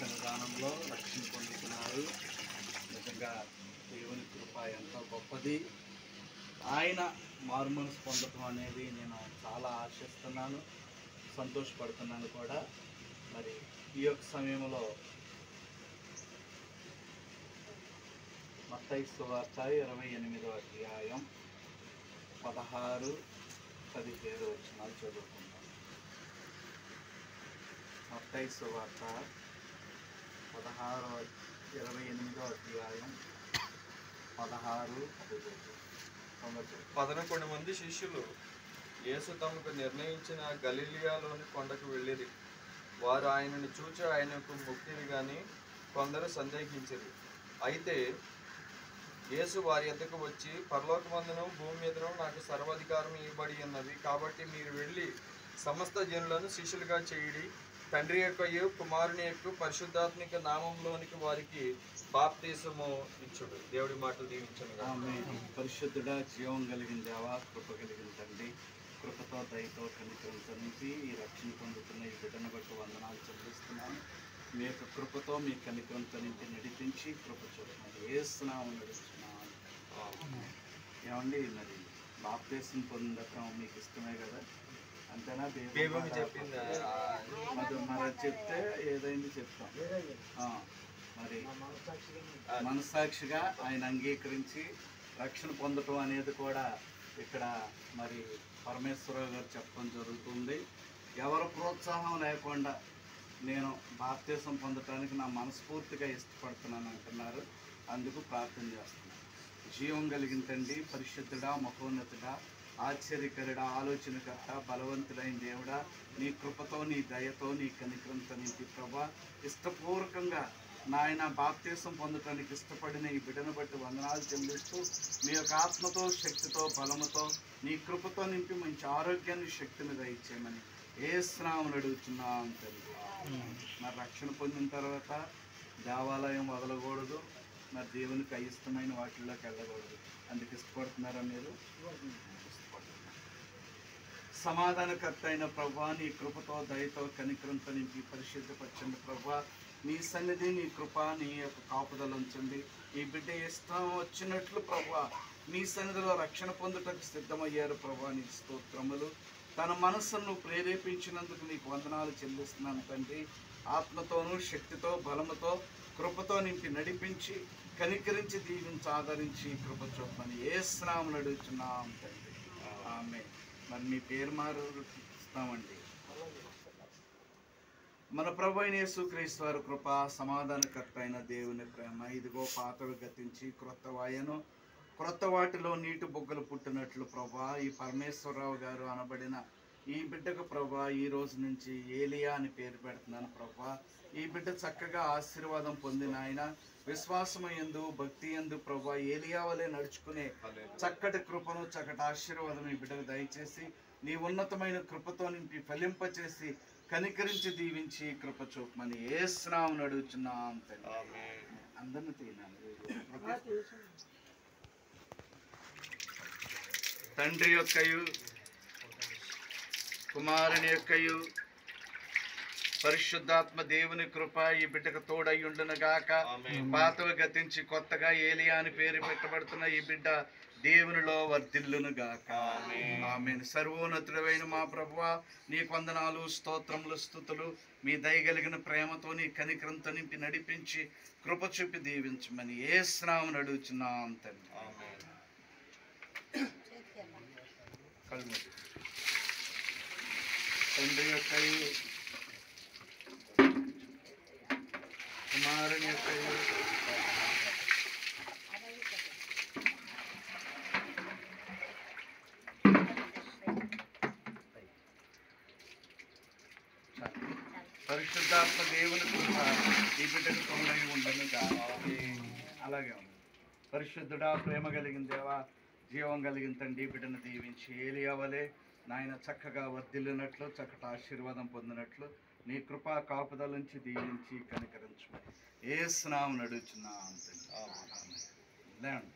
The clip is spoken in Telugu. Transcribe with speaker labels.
Speaker 1: సన్నిధానంలో రక్షణ పొందుతున్నారు. నిజంగా దేవుని కృప ఎంతో గొప్పది. ఆయన మారుమనసు పొందటం అనేది నేను చాలా ఆశిస్తున్నాను, సంతోషపడుతున్నాను కూడా. మరి ఈ యొక్క సమయంలో మత్తయి సువార్త 28వ అధ్యాయం 16, 17 వచనాలు చదువుకుంటాం. మత్తయి సువార్త 28వ అధ్యాయం 16, 17.
Speaker 2: 11 మంది శిష్యులు యేసు తమకు నిర్ణయించిన గలిలియాలోని కొండకు వెళ్ళిరి. వారు ఆయనను చూచి ఆయనకు మొక్కిరి గాని కొందరు సందేహించిరి. అయితే యేసు వారి యొద్దకు వచ్చి, పరలోకమందును భూమి మీదను నాకు సర్వాధికారం ఇవ్వబడి ఉన్నది. కాబట్టి మీరు వెళ్ళి సమస్త జనులను శిష్యులుగా చేయుడి. తండ్రి యొక్కయు కుమారుని యొక్క పరిశుద్ధాత్మిక నామంలోనికి వారికి బాప్తీసము ఇచ్చుడు. దేవుడి మాటలు దీవించను.
Speaker 1: ఆమేన్. పరిశుద్ధుడా, జీవం కలిగిన దేవా, కృప కలిగిన తండ్రి, కృపతో దయతో కనికరంతో నింపి ఈ రక్షణ పొందుతున్న ఈ బిడ్డను బట్టి వందనాలు చెల్లిస్తున్నాను. మీ యొక్క కృపతో మీ కనికరంతో నింపి నడిపించి కృప చూడండి. యేసునామమున నడుస్తున్నాను. ఏమండి, మరి బాప్తీసం పొందటం మీకు ఇష్టమే కదా? అంతేనా?
Speaker 2: దేవుని చెప్పింది
Speaker 1: మరి చెప్తే ఏదైంది చెప్తాం. మరి మనస్సాక్షిగా ఆయన అంగీకరించి రక్షణ పొందటం అనేది కూడా ఇక్కడ మరి పరమేశ్వరరావు గారు చెప్పడం జరుగుతుంది. ఎవరు ప్రోత్సాహం లేకుండా నేను బాప్తీసం పొందటానికి నా మనస్ఫూర్తిగా ఇష్టపడుతున్నాను అంటున్నారు. అందుకు ప్రార్థన చేస్తున్నాను. జీవం కలిగిన తండ్రి, పరిశుద్ధుడా, మహోన్నతుడా, ఆశ్చర్యకరుడా, ఆలోచనకర్త, బలవంతుడైన దేవుడా, నీ కృపతో నీ దయతో నీ కనికరంతో నింపి ప్రభా, ఇష్టపూర్వకంగా నాయన బాప్తీసం పొందటానికి ఇష్టపడిన ఈ బిడ్డను బట్టి వందనాలు చెల్లిస్తూ మీ యొక్క ఆత్మతో, శక్తితో, బలముతో, నీ కృపతో నింపి మంచి ఆరోగ్యాన్ని, శక్తిని దయచేయమని యేసునామమున అడుగుతున్నాం తండ్రి. మరి రక్షణ పొందిన తర్వాత దేవాలయం వదలకూడదు, మరి దేవునికి అయిష్టమైన వాటిల్లోకి వెళ్ళకూడదు. అందుకు ఇష్టపడుతున్నారా మీరు? సమాధానకర్త అయిన ప్రభా, నీ కృపతో దయతో కనికరంతో నింపి పరిశుద్ధపరచండి ప్రభా. నీ సన్నిధి, నీ కృప, నీ యొక్క కాపుదల ఉంచండి. ఈ బిడ్డ ఇష్టం వచ్చినట్లు ప్రభా నీ సన్నిధిలో రక్షణ పొందుటకు సిద్ధమయ్యారు ప్రభా. నీ స్తోత్రములు. తన మనస్సును ప్రేరేపించినందుకు నీకు వందనాలు చెల్లిస్తున్నాను తండ్రి. ఆత్మతోనూ, శక్తితో, బలముతో, కృపతో నింపి నడిపించి కనికరించి దీవించి ఆదరించి కృప చూపమని యేసునామమున అడుగుచున్నాం తండ్రి. ఆమేన్. మరి మీ పేరు మారుస్తామండి. మన ప్రభు అయిన యేసుక్రీస్తు వారి కృప, సమాధానకర్త అయిన దేవుని ప్రేమ, ఇదిగో పాతవి గతించి క్రొత్త వాటిలో నీటి బొగ్గలు పుట్టినట్లు ప్రభా, ఈ పరమేశ్వరరావు గారు అనబడిన ఈ బిడ్డకు ప్రభా ఈ రోజు నుంచి ఏలియా అని పేరు పెడుతున్నాను ప్రభా. ఈ బిడ్డ చక్కగా ఆశీర్వాదం పొందిన ఆయన విశ్వాసము యందు, భక్తి యందు ప్రభా ఏలియా వలె నడుచుకునే చక్కటి కృపను, చక్కటి ఆశీర్వాదం ఈ బిడ్డకు దయచేసి నీ ఉన్నతమైన కృపతో నింపి ఫలింపచేసి కనికరించి దీవించి కృప చూపమని యేసునామమున అడుగుచున్నాం తండ్రి. అందరిని తినాలి. తండ్రి యొక్కయు కుమారుని యొక్కయు పరిశుద్ధాత్మ దేవుని కృప ఈ బిడ్డకు తోడయ్యుండును గాక. పాతవి గతించి కొత్తగా ఏలియా అని పేరు పెట్టబడుతున్న ఈ బిడ్డ దేవునిలో వర్ధిల్లును గాక. ఆమేన్. సర్వోన్నతుడైన మా ప్రభువా, నీకు వందనాలు, స్తోత్రములు, స్తుతులు. మీ దయగలిగిన ప్రేమతో నీ కనికరంతో నింపి నడిపించి కృప చూపి దీవించమని యేసునామమున అడుగుచున్నాం తండ్రి. తండ్రి యొక్కయు కుమారుని యొక్కయు పరిశుద్ధాత్మ దేవుని కృప ఈ బిడ్డకు తోడై ఉండను గాక. అలాగే ఉంది. పరిశుద్ధుడా, ప్రేమ కలిగిన దేవా, జీవం కలిగిన తండ్రి, బిడ్డను దీవించి ఏలియా వలె నాయన చక్కగా వర్ధిల్లినట్లు, చక్కటి ఆశీర్వాదం పొందినట్లు నీ కృపా కాపుదల నుంచి దీవించి కనికరించమని యేసునామమున అడుగుచున్నాం తండ్రి. ఆమేన్.